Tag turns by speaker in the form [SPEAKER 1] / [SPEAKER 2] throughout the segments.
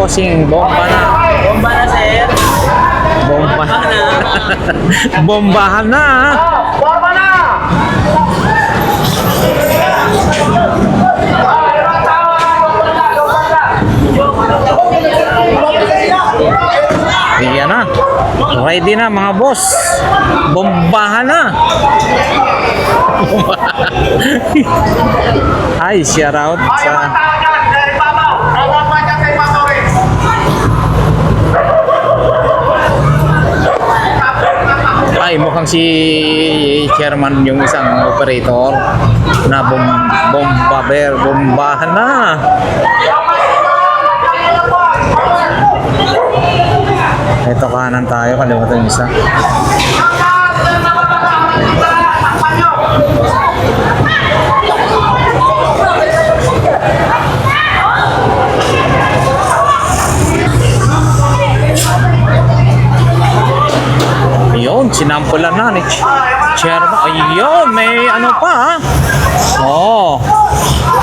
[SPEAKER 1] bossing, bomba na.
[SPEAKER 2] Bomba na, sir.
[SPEAKER 1] Bomba
[SPEAKER 2] na.
[SPEAKER 1] Bombahan na.
[SPEAKER 3] Bomba na!
[SPEAKER 1] Iyan na. Ready na mga boss. Bombahan na. Ay, shout out sa ay, mukhang si chairman yung isang operator na bombahan na. Ito kanan tayo, kalimutan yung isa. Ayun, sinampulan na ni chairman. Ayun, may ano pa ha. Oh.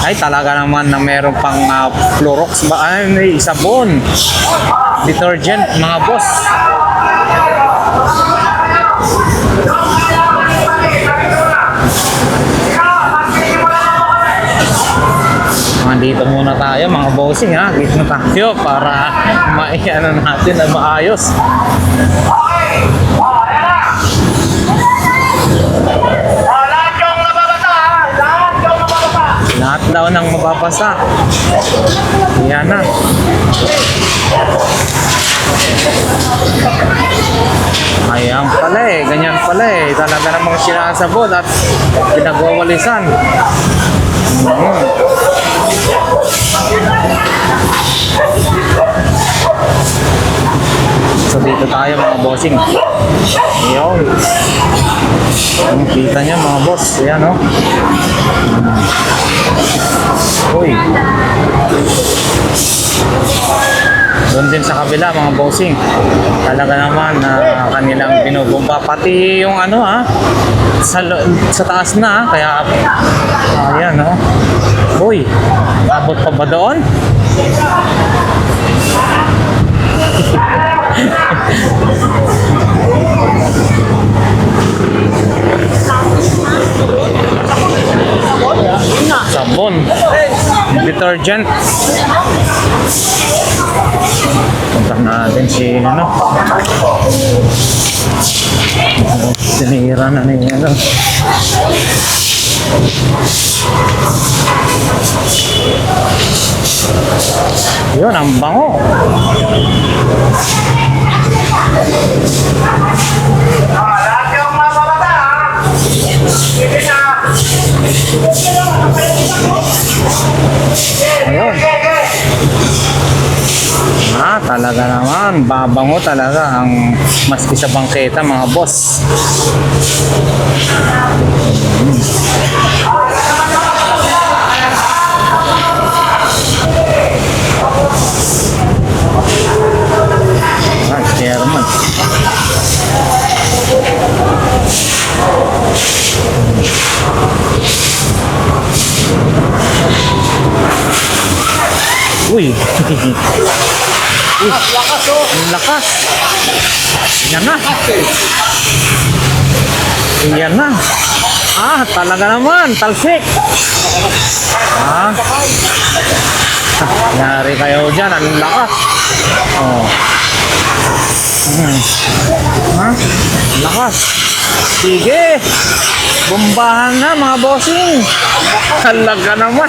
[SPEAKER 1] Ay, talaga naman na meron pang Clorox ba? Ay, may sabon. Detergent, mga boss. Dito muna tayo mga bossing ha. Dito na tayo para maiano natin na maayos. Lahat daw nang mababasa. Yan na. Ayan pala eh. Ganyan pala eh. Talaga namang sinasabot at pinagwawalisan. So dito tayo mga bossing. Ayun. Kita nyo mga boss. Ayan o. Uy. Doon din sa kabila mga bossing. Talaga naman na kanilang binubomba. Pati yung ano ha. Sa taas na ha. Kaya ayan o. Uy. Abot pa ba doon? Sabon, detergent. Punta natin si ano. Sinira na niya ano. Yun, ang bango.
[SPEAKER 3] Lahat yung mga babata ha. Sige na.
[SPEAKER 1] Ayun. Talaga naman, babango talaga ang maski sa bangketa mga boss. Chairman. Uy. Uy. Lakas oh. Ang lakas. Yan na. Yan na. Talaga naman. Talsik. Nangyari kayo dyan. Ang lakas. Oh. Lakas. Sige. Bombahan na mga bossing. Talaga naman.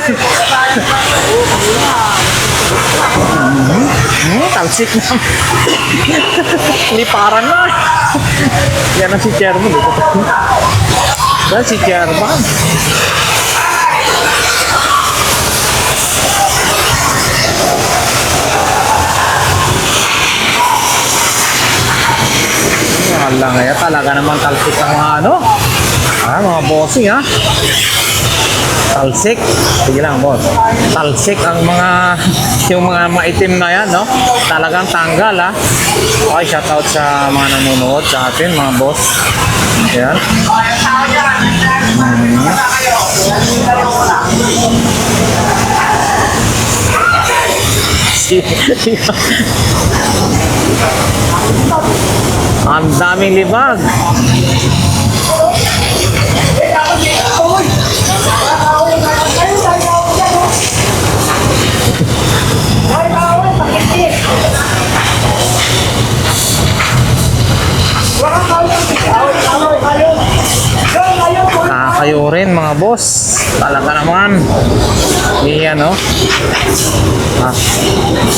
[SPEAKER 1] Talsik na. Liparan na. Yan ang si chairman. Yan si chairman. Lang kaya talaga naman talsik ang mga ano. Mga bossing ha. Talsik. Sige lang boss. Talsik ang mga yung mga maitim na yan no. Talagang tanggal ha. Okay, shout out sa mga nanonood sa atin mga boss. Ayan. Ang daming libag. Kakayo rin mga boss. Talaga naman. Iyan oh.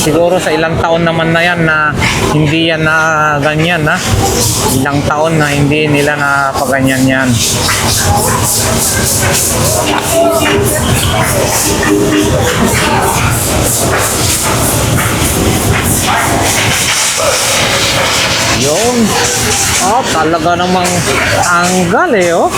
[SPEAKER 1] Siguro sa ilang taon naman na yan na hindi yan na ganyan na. Ilang taon na hindi nila na paganyan yan. Yun. Oh, talaga namang tanggal eh oh.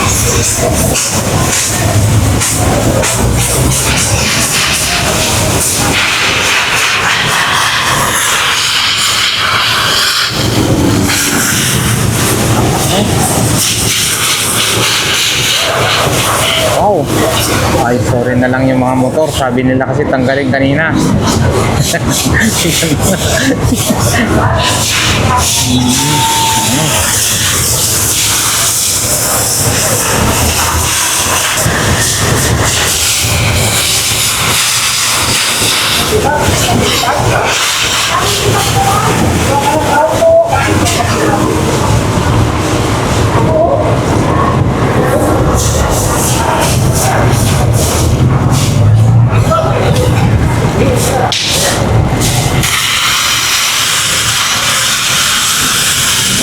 [SPEAKER 1] Wow. Ay, sorry na lang yung mga motor. Sabi nila kasi tanggalin kanina.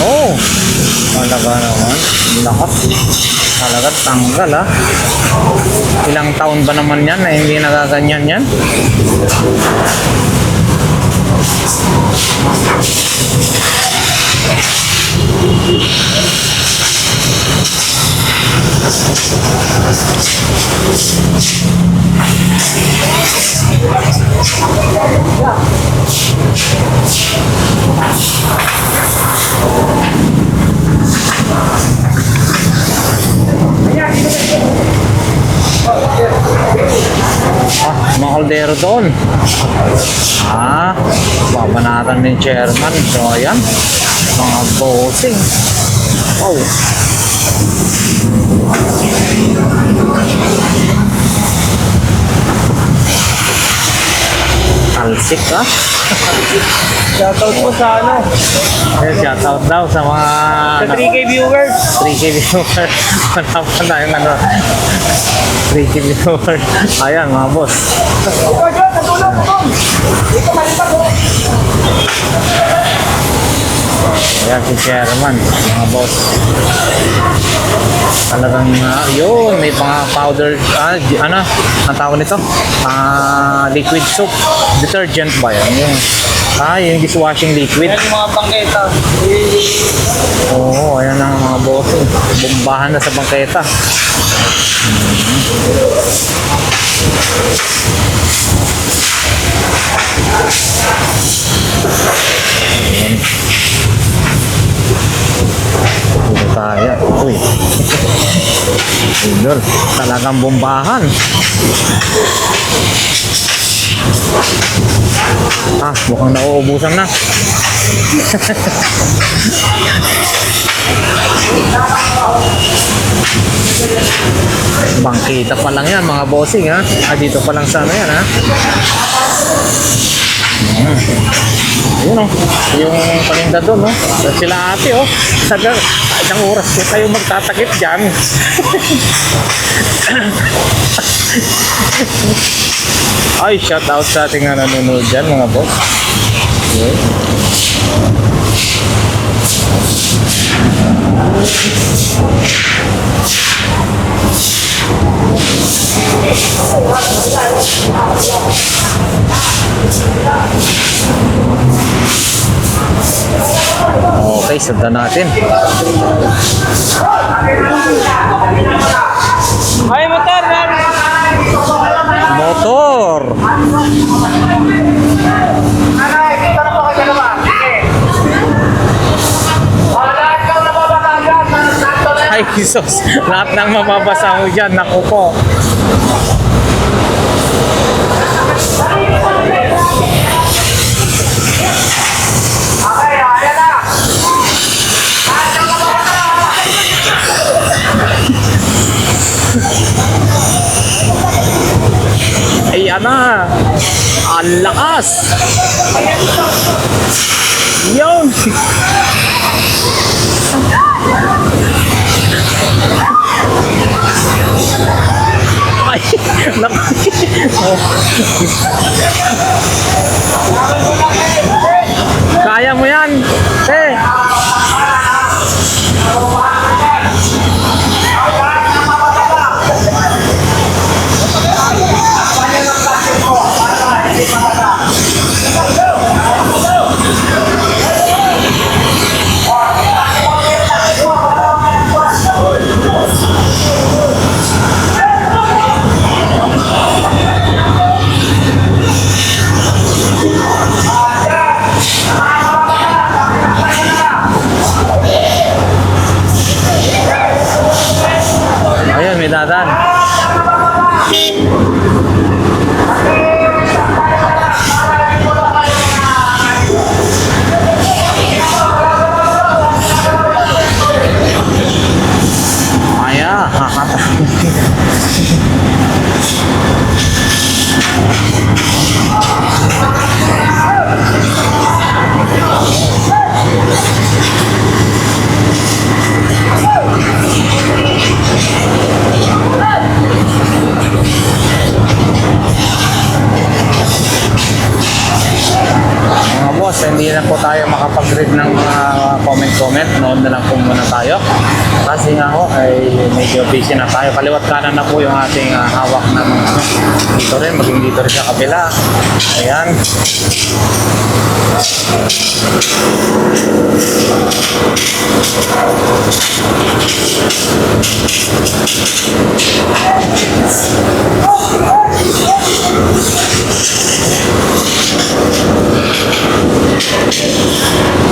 [SPEAKER 1] Oh, talaga naman. Lakas. Talaga tanggal ah. Ilang taon ba naman yan na hindi nagaganyan yan? Mga kaldero doon. Babanatan ng chairman. So, ayan. Mga bossing. Oh. Talsik ah.
[SPEAKER 2] Shoutout po sa ano,
[SPEAKER 1] Shoutout daw sa mga
[SPEAKER 2] sa 3K viewers.
[SPEAKER 1] 3K viewers. Wala pa tayong ano. 3K viewers. Ayan mga boss. Ayan si chairman, mga boss. Talagang yun, may mga powder, ano, ang tawag nito? Liquid soap, detergent ba yan? Yung dishwashing liquid.
[SPEAKER 2] Yan yung mga bangketa.
[SPEAKER 1] Oo, ayan ang mga boss. Bombahan na sa bangketa. Ayan. Dito tayo. Uy. Idol, talagang bombahan. Mukhang nauubusan na. Bangkita pa lang yan mga bossing ha. Dito pa lang sana yan ha. Yun o. Yung paninda doon o. Sila ate o. Isang oras ko kayo magtatakip dyan. Ay, shout out sa ating nanonood dyan mga boss. Yun. Okay, sundan natin.
[SPEAKER 2] Ay, motor!
[SPEAKER 1] Motor!
[SPEAKER 3] Nanay, dito na po kayo dalawa. Sige. Lahat ng nababatagan, sakto na yan.
[SPEAKER 1] Ay, Jesus! Lahat ng mababasa mo dyan, naku po.
[SPEAKER 3] Okay, ayan na. Lahat yung mga bata.
[SPEAKER 1] Ayan na. Ang lakas. Yun. Ay, naku. Kaya mo yan. Eh. Ayun, may dadan. Maya, mga boss, hindi na po tayo makapag-read ng mga comment. Noon na lang po muna tayo. Kasi nga ho, ay medyo busy na tayo. Kaliwat kanan na po yung ating hawak na mga ano. Dito rin, maging dito rin sa kabila. Ayan.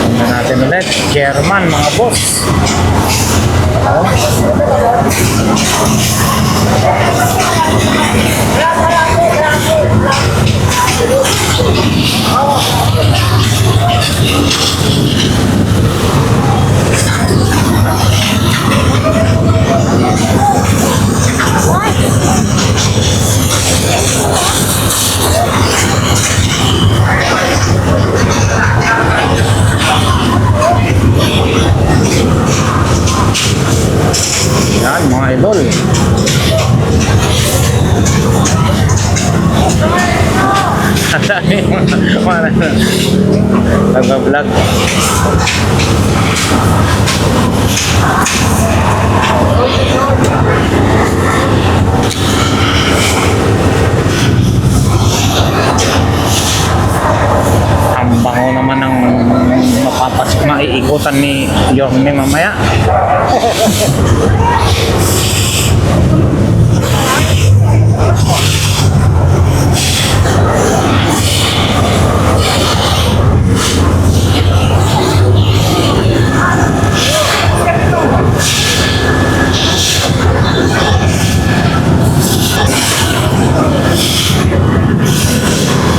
[SPEAKER 1] Tingnan natin ulit. Chairman, mga boss. Yan, mga idol. Ang dami mga nag-vlog. Ang bango naman ng maiikutan ni Yorme mamaya.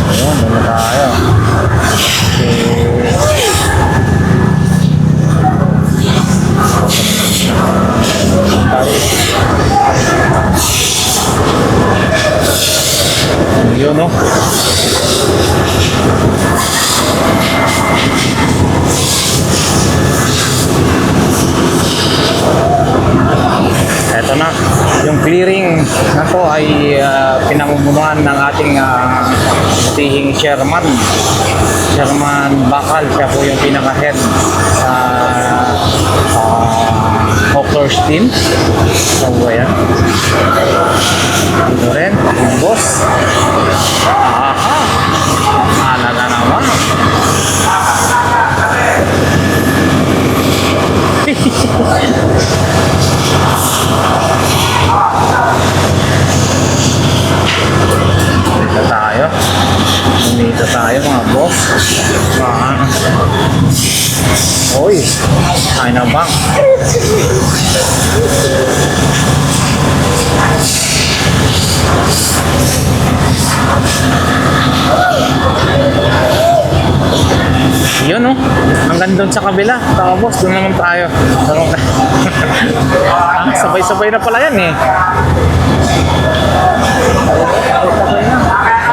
[SPEAKER 1] Ayun, muna tayo. Yun, no? Eto na, yung clearing na to ay pinamumunuan ng ating tihing chairman. Chairman Bakal, siya po yung pinaka-head sa Hawkers team. So, ayan. Dito rin, yung boss. Aha! Alaga naman. Dito tayo mga boss. Uy, ay na bang? Yun oh. Hanggang doon sa kabila. Tapos doon naman tayo. Sabay-sabay na pala yan eh.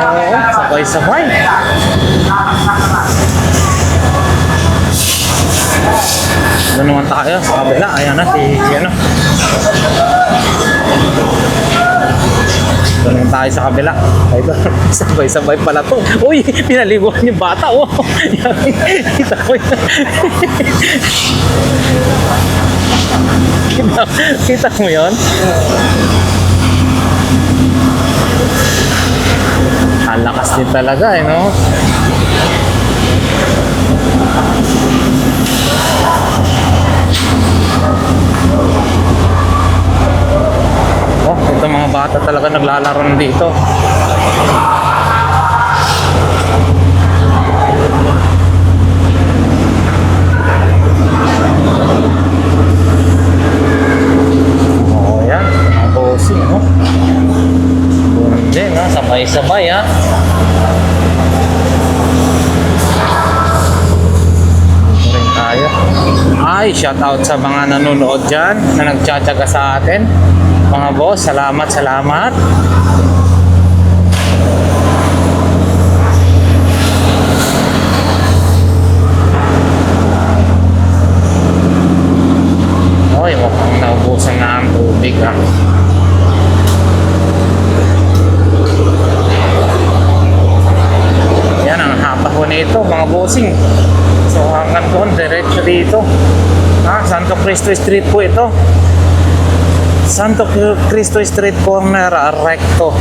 [SPEAKER 1] Oo, sabay-sabay. Doon naman tayo sa kabila. Ayan na si ano. Doon naman tayo sa kabila. Ito, sabay-sabay pala to. Uy, pinaliguan yung bata oh. Kita ko yun. Kita mo yun? Ang lakas din talaga eh, no? Oh, ito mga bata talaga naglalaro na dito. Oh, yan. Mga bossing, no? Hindi, no? Sabay-sabay, ha? Rin tayo. Ay, shout out sa mga nanonood dyan na nagtsatsaga sa atin. Mga boss, salamat, salamat. Oy, mukhang naubusan na ang tubig ah. Yan ang hapa ko nito mga bossing. So hanggang doon, diretso dito. Santo Cristo Street po ito. Santo Cristo Street Corner, recto.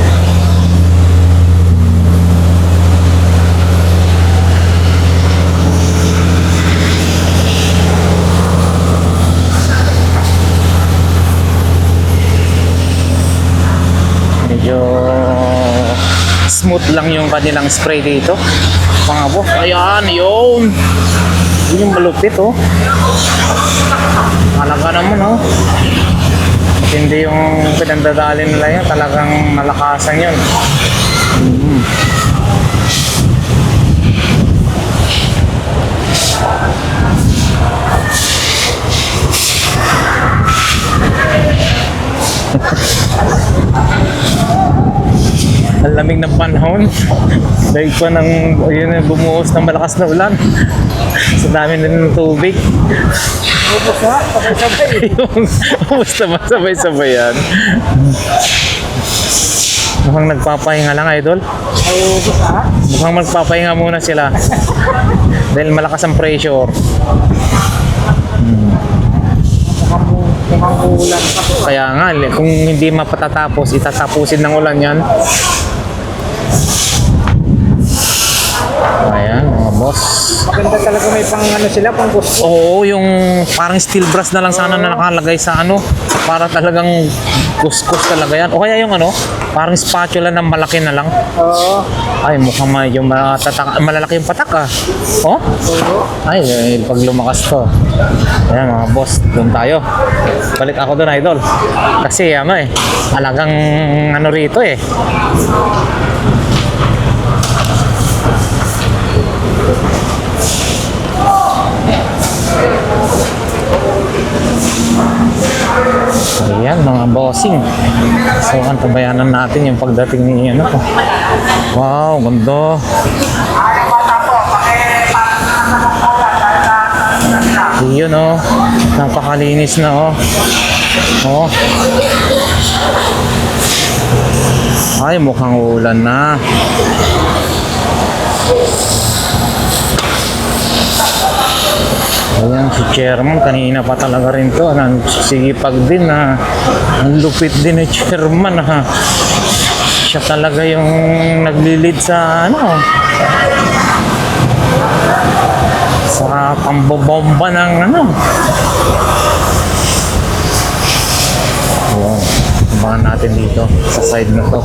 [SPEAKER 1] Medyo smooth lang yung kanilang spray dito. Mga boss, ayan, yun. Yun yung malupit, oh. Malaga naman, oh. Hindi yung pinagdadali nila yun, talagang malakasan yun. Ang lamig ng panahon. Dahil pa nang yun, bumuhos ng malakas na ulan. Sa dami din ng tubig.
[SPEAKER 2] Ubus na, sabay-sabay.
[SPEAKER 1] Basta masabay-sabay yan. Mukhang nagpapahinga lang, idol.
[SPEAKER 2] Ay, ubus na.
[SPEAKER 1] Mukhang magpapahinga muna sila. Dahil malakas ang pressure.
[SPEAKER 2] Mukhang ulan pa po.
[SPEAKER 1] Kaya nga, kung hindi mapatatapos, itatapusin ng ulan yan. Ayan, mga boss.
[SPEAKER 2] Maganda talaga may pang ano sila, pang gusto.
[SPEAKER 1] Oo, yung parang steel brass na lang sana na nakalagay sa ano. Para talagang kuskus talaga yan. O kaya yung ano, parang spatula na malaki na lang.
[SPEAKER 2] Oo.
[SPEAKER 1] Ay, mukhang medyo malalaki yung patak ah. Oh?
[SPEAKER 2] Oo.
[SPEAKER 1] Ay, pag lumakas to. Ayan mga boss, doon tayo. Balik ako doon, idol. Kasi ano eh, alagang ano rito eh. Ayan mga bossing. So antabayanan natin yung pagdating ni ano to. Wow, ganda. Yun oh, napakalinis na oh. Oh. Ay, mukhang ulan na. Ayan, si chairman, kanina pa talaga rin to. Sigipag din na. Ang lupit din ni chairman ha. Siya talaga yung naglilid sa ano. Sa pambobomba ng ano. Ayan, abangan natin dito sa side na to.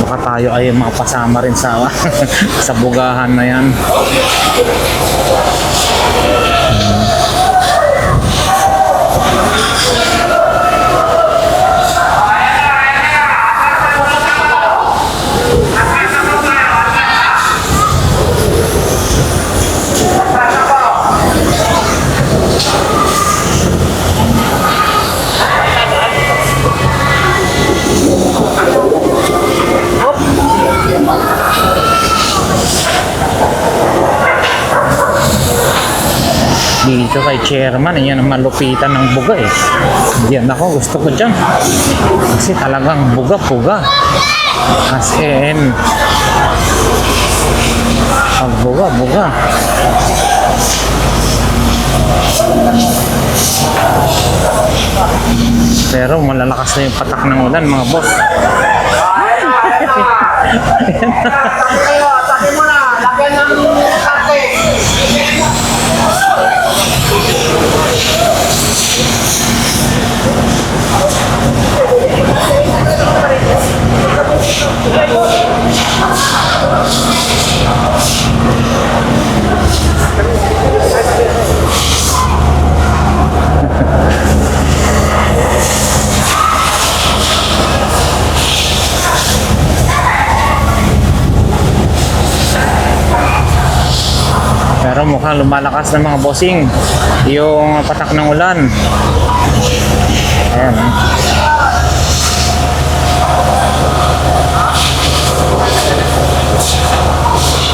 [SPEAKER 1] Baka tayo ay makapasama rin sa sa bugahan na yan. kay chairman, yan ang malupitan ng buga eh. Yan ako, gusto ko dyan. Kasi talagang buga-buga. As in, ang buga-buga. Pero malalakas na yung patak ng ulan, mga boss.
[SPEAKER 3] Atake mo na. Lagyan ng atake.
[SPEAKER 1] Pero mukhang lumalakas ng mga bossing yung patak ng ulan. Ayan.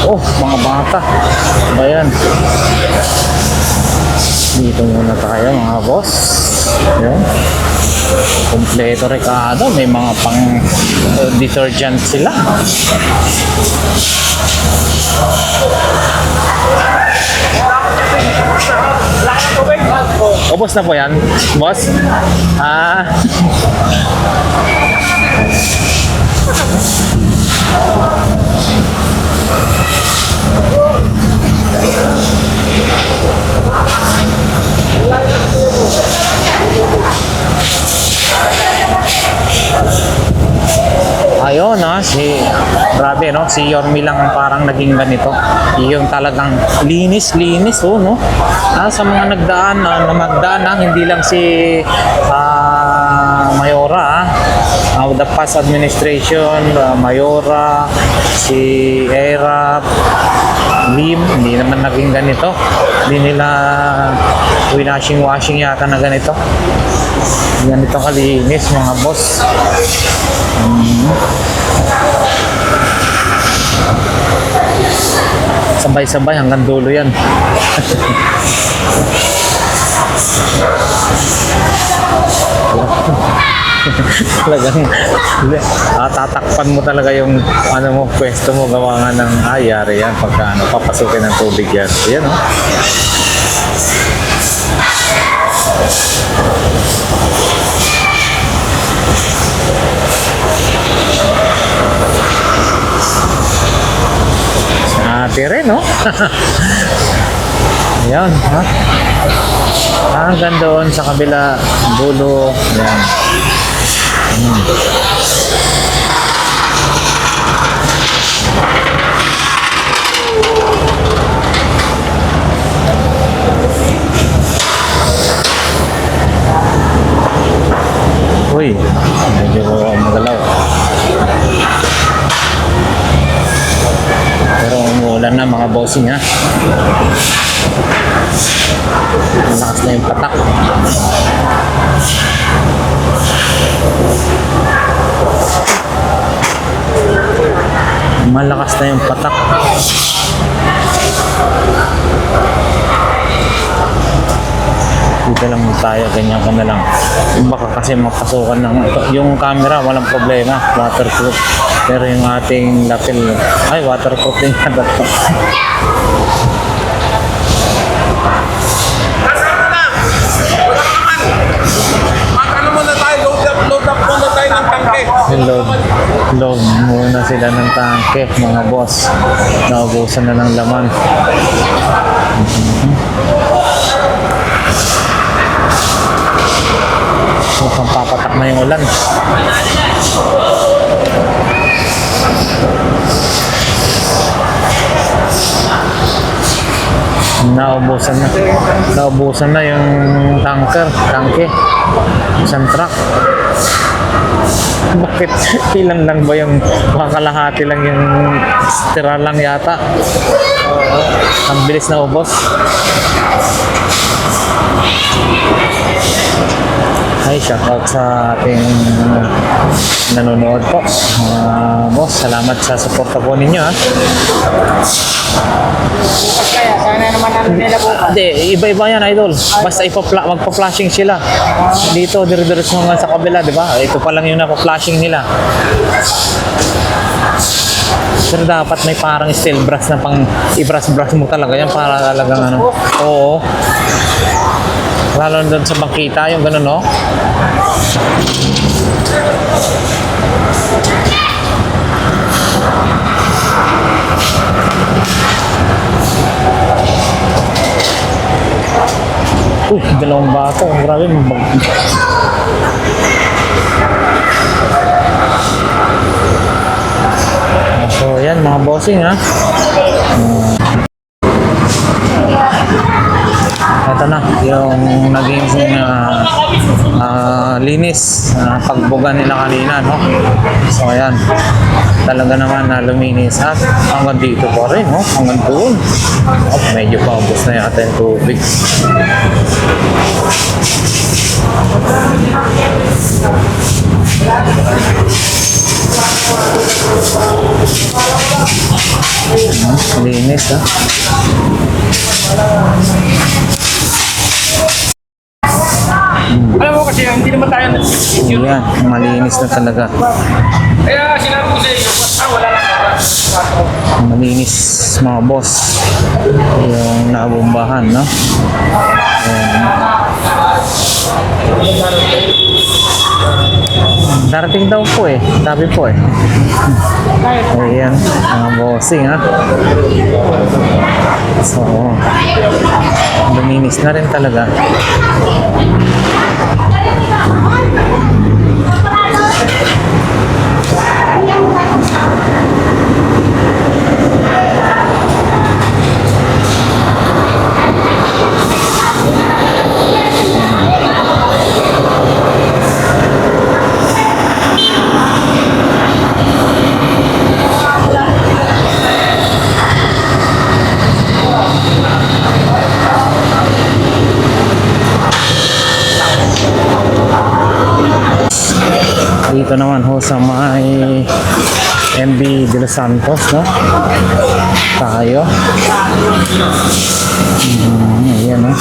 [SPEAKER 1] Oh, mga bata. Ba yan? Dito muna tayo mga boss. Ayan. Kompleto rekado. May mga pang detergent sila. Ubos na po yan, boss? Ah. Ayun grabe no, si Yormi lang ang parang naging ganito. Yung talagang linis no. Sa mga nagdaan hindi lang si Mayora the past administration, Mayora, si Erap, Lim, hindi naman naging ganito. Hindi nila washing yata na ganito. Ganito kalinis mga boss. Sabay-sabay hanggang dulo yan. Talagang tatakpan mo talaga yung pwesto mo, gawa nga ng yari yan pagka papasukin ng tubig yan. Ayan oh. Tere, no? Ayan, ha? Hanggang doon sa kabila, dulo. Ayan. Uy, medyo magalaw. Pero umuulan na mga bossing ha. Malakas na yung patak. Malakas na yung patak. Dito lang tayo, ganyan ka na lang. Baka kasi mapasukan ng yung camera, walang problema, waterproof. Pero yung ating lapel, ay waterproof din na dapat.
[SPEAKER 3] Ano muna tayo? Load up muna tayo ng tangke.
[SPEAKER 1] Load muna sila ng tangke, mga boss. Naubusan na ng laman. Mukhang papatak na yung ulan. Naubusan na yung tangke. Isang truck. Bakit? Ilan lang ba yung kalahati lang yung tira lang yata? Ang bilis na ubos. Ay, shoutout sa ating nanonood po. Boss, salamat sa suporta po ninyo ha.
[SPEAKER 2] Bukas kaya, sana naman ano nila bukas.
[SPEAKER 1] Hindi, iba-iba yan idol. Basta magpa-flashing sila. Dito, dire-diretso nga sa kabila, di ba? Ito pa lang yung napa-flashing nila. Pero dapat may parang steel brush na pang i-brush mo talaga yan para talagang ano. Oo. Lalo doon sa bangkita, yung gano'n, no? Uy, dalawang bato. Grabe, so, yan mga bossing, ha? Ito na, yung naging linis pagbuga nila kanina, no? So, ayan. Talaga naman na luminis at hanggang dito pa rin, no? Hanggang doon. Oh, medyo paubos na yata yung tubig. Linis, ha?
[SPEAKER 2] Alam mo kasi, hindi naman tayo
[SPEAKER 1] Yan, malinis na talaga.
[SPEAKER 2] kaya sinabi ko sa iyo, basta wala lang
[SPEAKER 1] Malinis mga boss. Yung nabombahan, no? Ayan. Darating daw po eh. Sabi po eh. Ayan, mga bossing ha. So, luminis na rin talaga. Dito naman ho sa may MB de los Santos, no? Tayo. Ayan, no?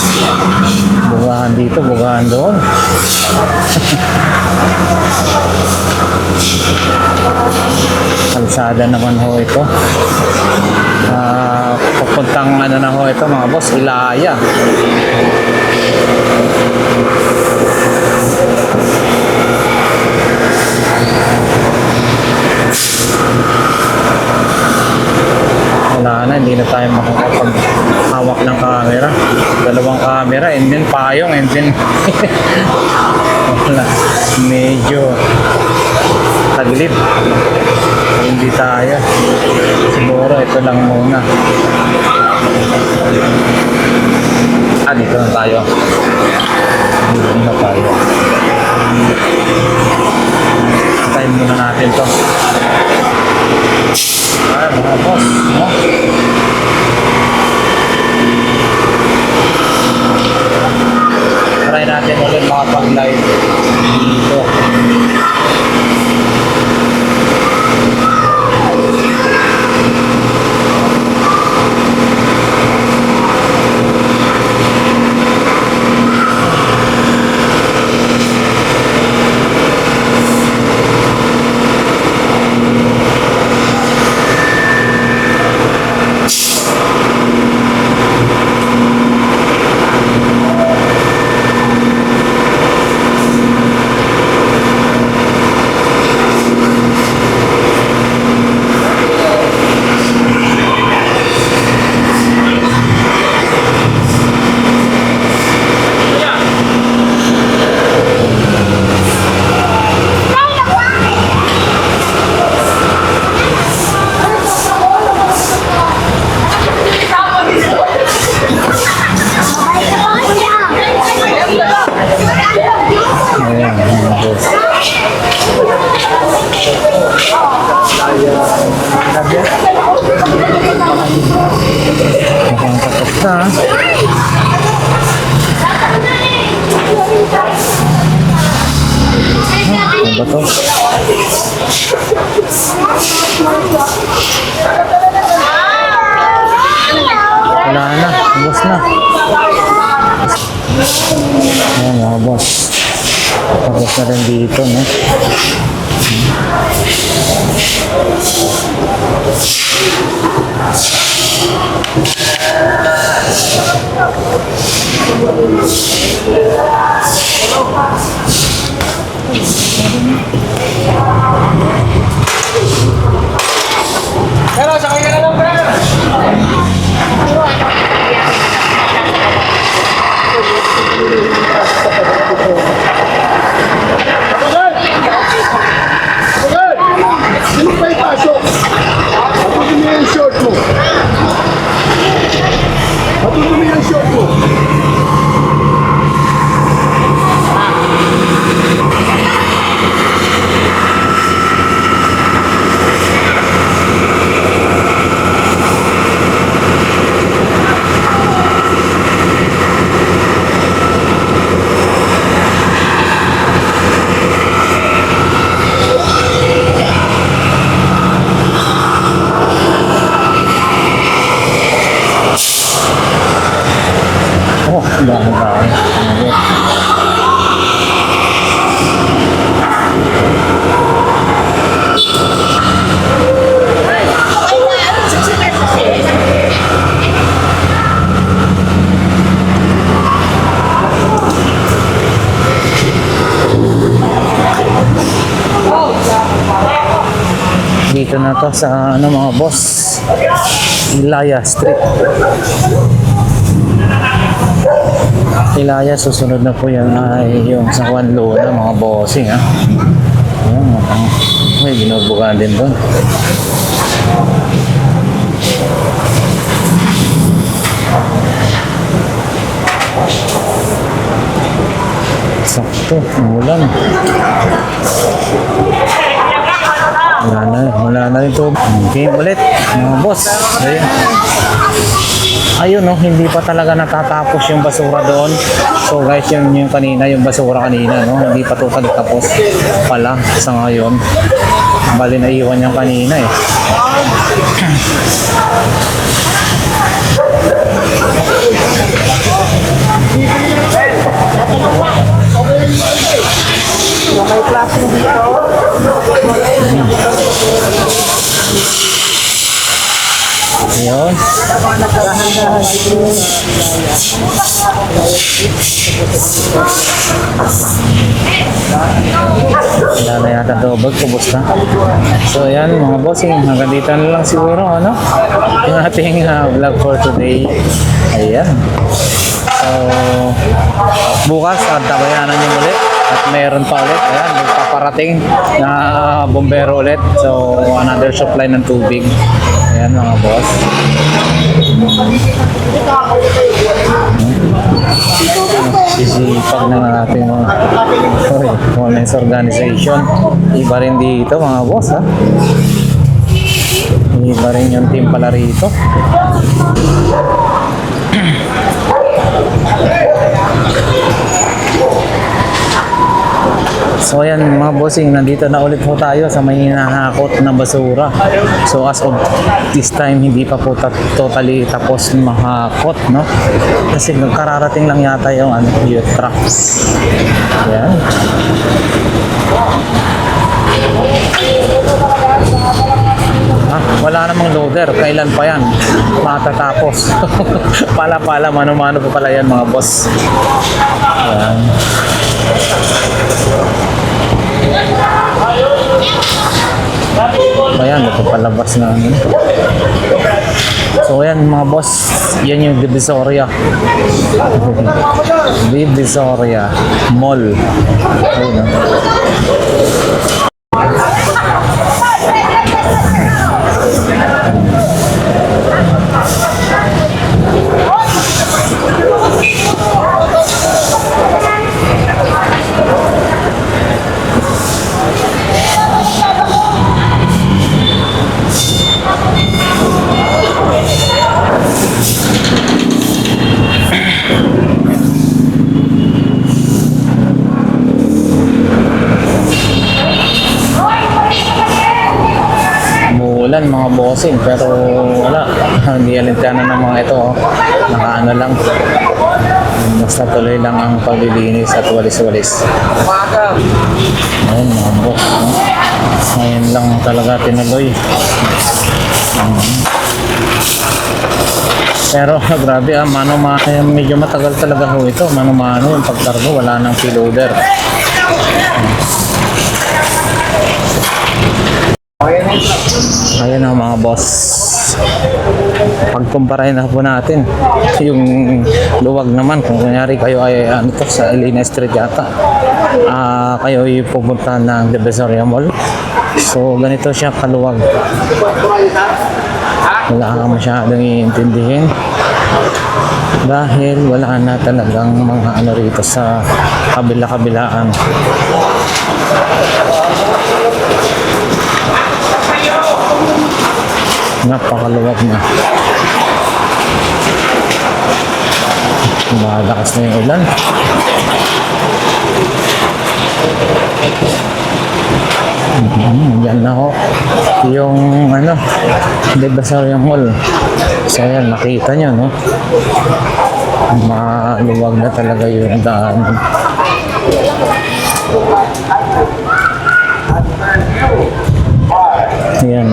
[SPEAKER 1] Bugahan dito, bugahan doon. Kalsada naman ho ito. Papuntang ano na ho ito mga boss, Ilaya. Wala na, hindi na tayo makakapag-hawak ng camera. Dalawang camera and then payong and then wala, medyo tagilid. Hindi tayo. Siguro ito lang muna. Dito na tayo. Dito na tayo. Tayo muna natin to. Ay, mga boss, no? Try natin ulit makapag-live dito. dito. Wala na, ubos na. Ayan mga boss. Tapos na rin dito, no?
[SPEAKER 2] Pero sakay ka na lang, pero.
[SPEAKER 3] Sino pa ipasok? Matutumi yung short mo. Matutumi yung short mo.
[SPEAKER 1] Oh, ang dami tao. Dito na to sa ano mga boss, Ilaya Street. Ilaya, susunod na po yan ay yung sa Juan Luna mga bossing ha. Ayan, may binubugaan din doon. Sakto, umulan. Wala na rin to. Okay, ulit mga boss. Ayan. Ayun no, hindi pa talaga natatapos yung basura doon. So guys, yung kanina, yung basura kanina, no, hindi pa totally tapos pala sa ngayon. Bali na iwan yung kanina eh. Ayun. Wala na yata dobag, kubos na. So ayan mga bossing, hanggang dito na lang siguro ano, yung ating vlog for today. Ayan. So bukas tabayanan nyo ulit at meron pa ulit. Ayan, magpaparating na bombero ulit. So another supply ng tubig. Ayan mga boss. Sisipag na natin mga women's organization. Iba rin dito mga boss ha. Iba rin yung team pala rito. So ayan mga bossing, nandito na ulit po tayo sa may hinahakot na basura. So as of this time, hindi pa po totally tapos mahakot, no? Kasi kararating lang yata yung yung trucks. Ayan. Wala namang loader. Kailan pa yan matatapos? Pala-pala, mano-mano pa pala yan mga boss. Ayan. Ayan, ito palabas na ano. So ayan mga boss, yan yung Divisoria. Divisoria Mall. Ayun, ulan mga bossing, pero wala. Hindi alintana ng mga ito. Nakaano lang. Basta tuloy lang ang paglilinis at walis-walis.
[SPEAKER 2] Umaga.
[SPEAKER 1] Ayun mga boss. Ngayon lang talaga tinuloy. Pero grabe medyo matagal talaga ho ito. Mano-mano yung pagkargo, wala nang payloader. Ayun na mga boss. Pagkumparahin na po natin yung luwag naman, kung kunyari kayo ay sa Elena Street yata, kayo ay pupunta ng Divisoria Mall, so ganito siya kaluwag. Wala kang masyadong iintindihin dahil wala na talagang mga rito sa kabila-kabilaan. Napakaluwag na. Malakas na yung ulan. Yan na ho. Yung Divisoria Mall. So yan, nakita nyo, no? Maluwag na talaga yung daan. Yan.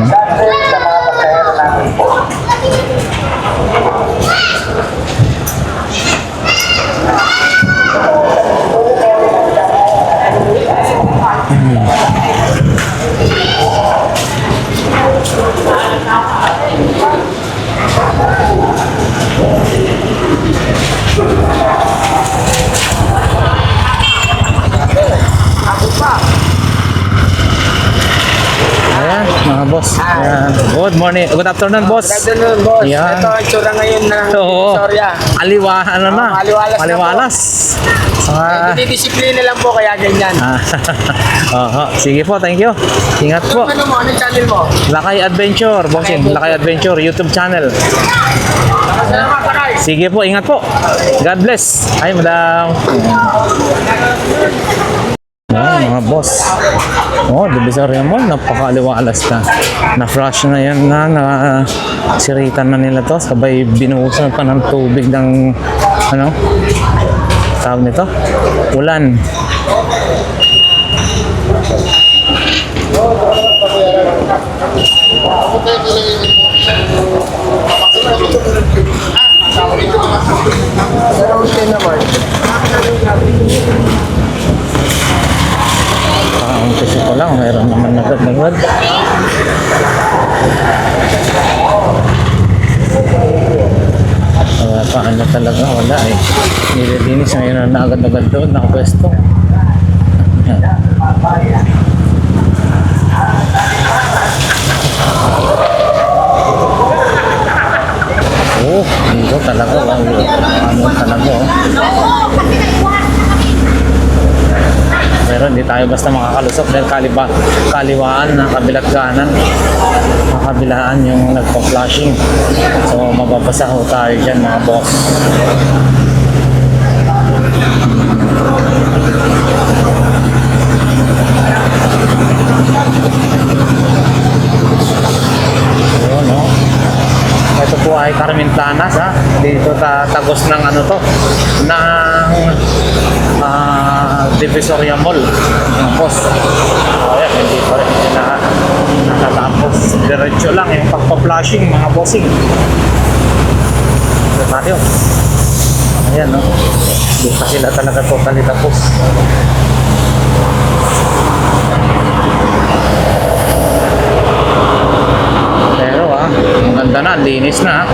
[SPEAKER 1] Ayan, mga boss. Ayan. Good morning. Good afternoon, boss.
[SPEAKER 2] Good afternoon, boss.
[SPEAKER 1] Yan.
[SPEAKER 2] Ito ang tsura ngayon ng
[SPEAKER 1] Oo.
[SPEAKER 2] Divisoria. Maliwalas na
[SPEAKER 1] Maliwalas.
[SPEAKER 2] Didisiplina lang po kaya ganyan.
[SPEAKER 1] Oo. Sige po, thank you. Ingat po.
[SPEAKER 2] Ano mo? Anong channel mo?
[SPEAKER 1] Lakay Adventure, bossing. Lakay Adventure, YouTube channel.
[SPEAKER 2] Salamat, Takay.
[SPEAKER 1] Sige po, ingat po. God bless. Ay, madam. Ayan, mga boss. Divisoria Mall, napakaliwalas na. Na-flush na yan na siritan na nila to. Sabay binuhusan pa ng tubig ng, tawag nito? Ulan. Umpisa ko lang, mayroon naman nagad-nagad. Paano talaga, wala eh. Nililinis ngayon na agad-agad doon, nakapwesto. Dito talaga, ano talaga, Pero hindi tayo basta makakalusok dahil kaliwaan na kabilat kanan. Kabilaan yung nagpa-flashing. So mababasa ho tayo dyan mga boss. Yun, no? Ito po ay Carmen Planas, ha? Dito tagos ng Divisoria Mall. Tapos, ayan, hindi pa rin nakatapos. Diretso lang yung pagpa-flashing, mga bossing. Ito tayo. Ayan, no? Hindi pa sila talaga totally tapos. Pero, ang ganda na, linis na,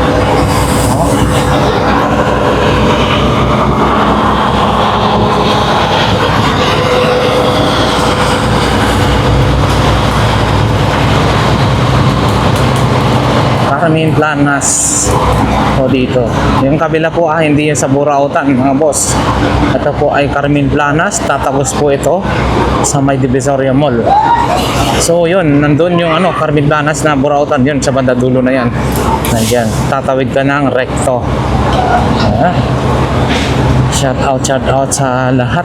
[SPEAKER 1] Carmen Planas dito. Yung kabila po hindi yung sa Burautan, mga boss. Ito po ay Carmen Planas, tatapos po ito sa may Divisoria Mall. So yun, nandun yung Carmen Planas na Burautan, yun sa banda dulo na yan. Nandiyan, tatawid ka ng recto. Shout out sa lahat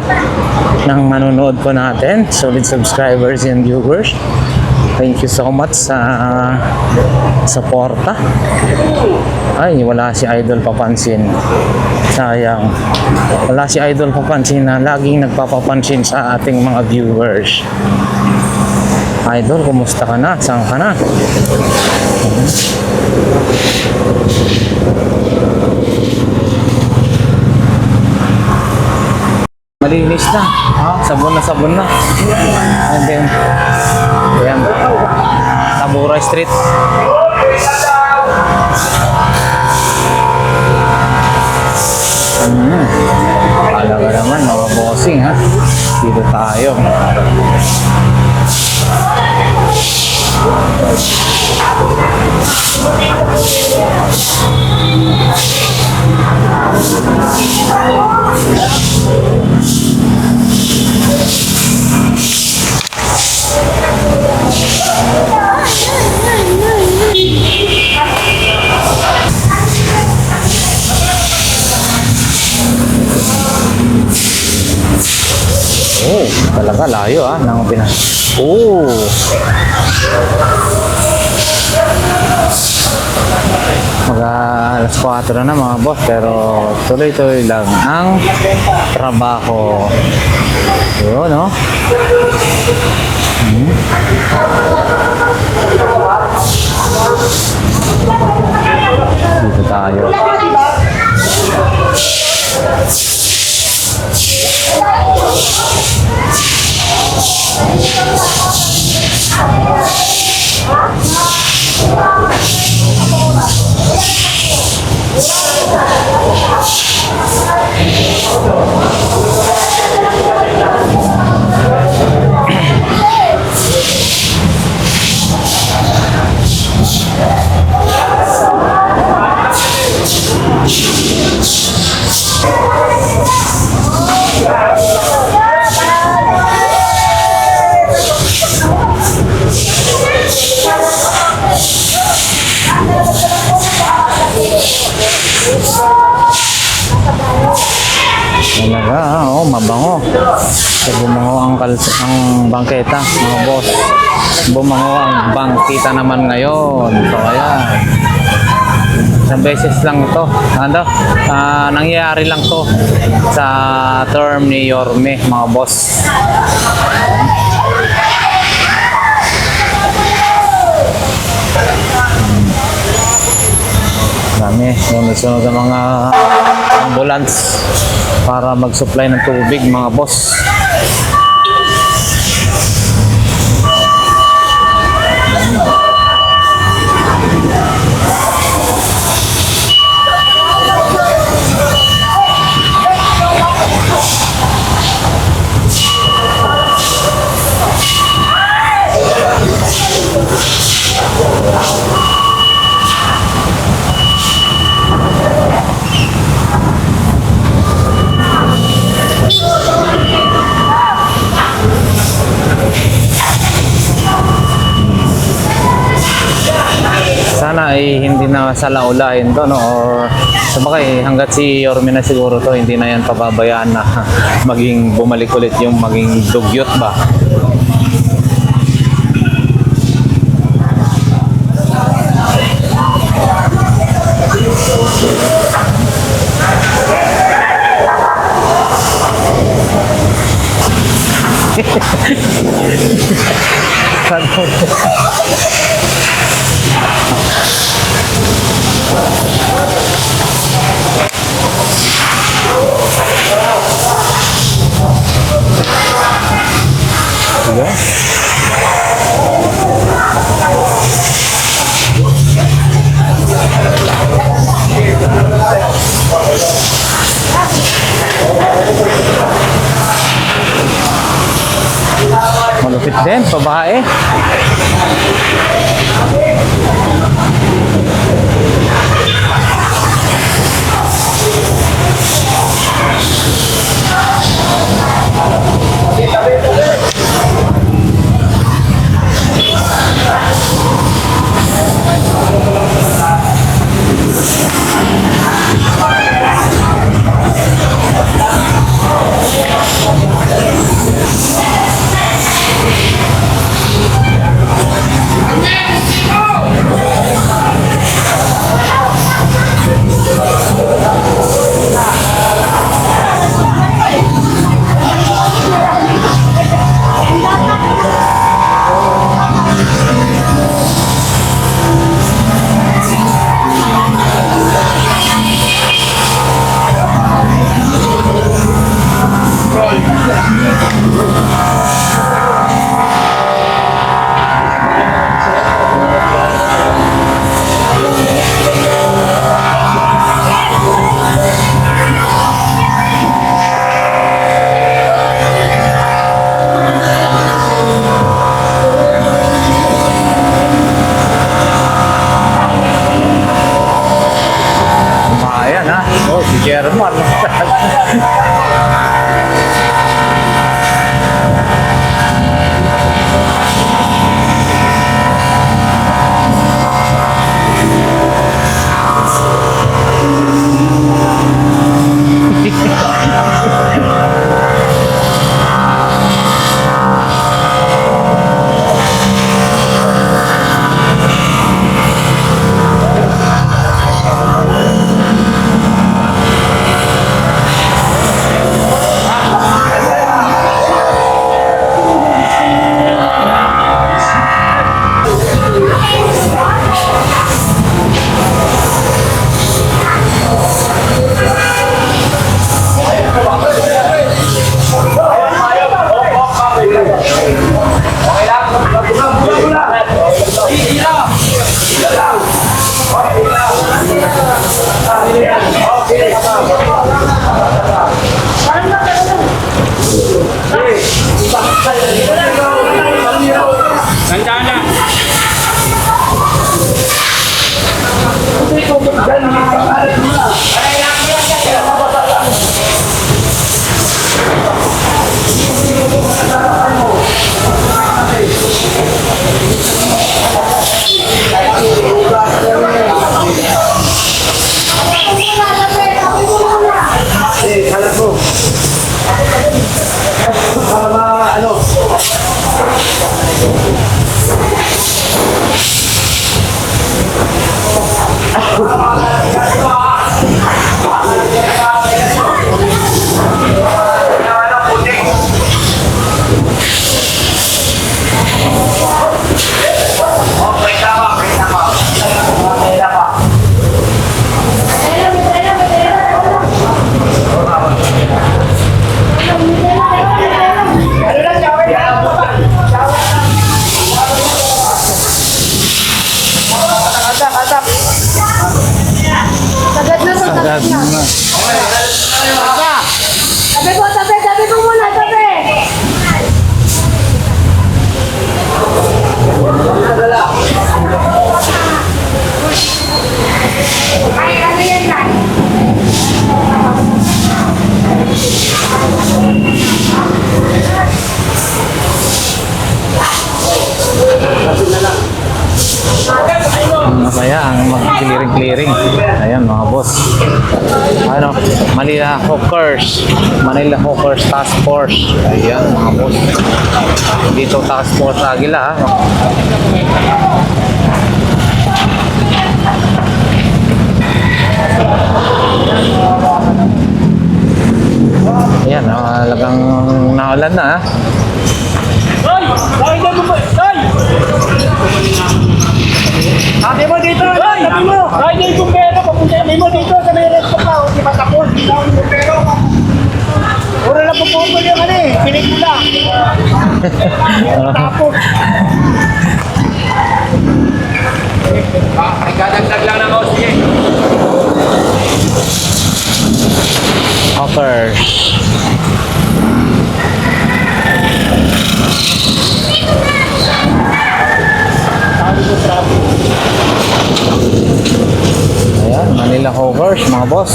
[SPEAKER 1] ng manonood po natin, solid subscribers and viewers. Thank you so much sa suporta. Ay, wala si Idol Papansin. Sayang. Wala si Idol Papansin na laging nagpapapansin sa ating mga viewers. Idol, kumusta ka na? Saan ka na? Malinis na. Sabon na sabon na. And then, ayan. Tabura Street. Alaga naman, mga bossing ha. Dito tayo. Oh, talaga layo nang Pinas. Oh. Alas 4 na mga boss, pero tuloy-tuloy lang ang trabaho. Yun, no? Dito tayo. Talaga, mabango. So, bumango ang bangketa, mga boss. Bumango ang bangkita naman ngayon. So, ayan. Isang beses lang ito. Nangyayari lang to sa term ni Yorme, mga boss. Dami. Sunod-sunod ang mga ambulance para mag-supply ng tubig, mga boss. Sana ay hindi na salaulahin to, no? Or sabagay, hanggat si Yorme na siguro to, hindi na yan pababayaan na maging bumalik ulit yung maging dugyot ba. Malupit din, babae.
[SPEAKER 3] Okay, tama.
[SPEAKER 2] Sagad na sa
[SPEAKER 1] Agad na.
[SPEAKER 2] Tabi po, tabi po muna, tabi. Ay, ano yan na?
[SPEAKER 1] Masaya ang mag-clearing. Ayan mga boss. Ano, Manila Hawkers Task Force. Ayan mga boss. Dito Task Force Agila ha. Ayan, talagang naulan na ha.
[SPEAKER 2] Hoy! Hoy, dito mo! Hoy! Sabi mo dito! Hoy! Sabi mo! Hoy, dito yung bumbero! Sabi mo dito sa may resto pa! Huwag di matapos! Dito yung bumbero! Puro lang pupupul yung ano eh! Pinikula! Tapos!
[SPEAKER 3] Ikadagdag lang ng oxygen.
[SPEAKER 1] Hawkers. Ayan, Manila Hawkers mga boss.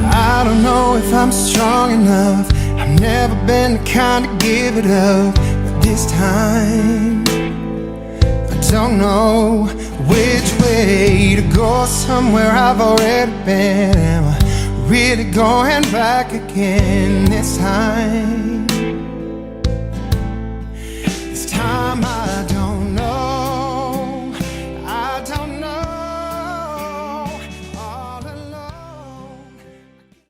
[SPEAKER 4] I don't know if I'm strong enough. I've never been the kind to give it up. But this time, I don't know which way to go. Somewhere I've already been. Am I really going back again this time?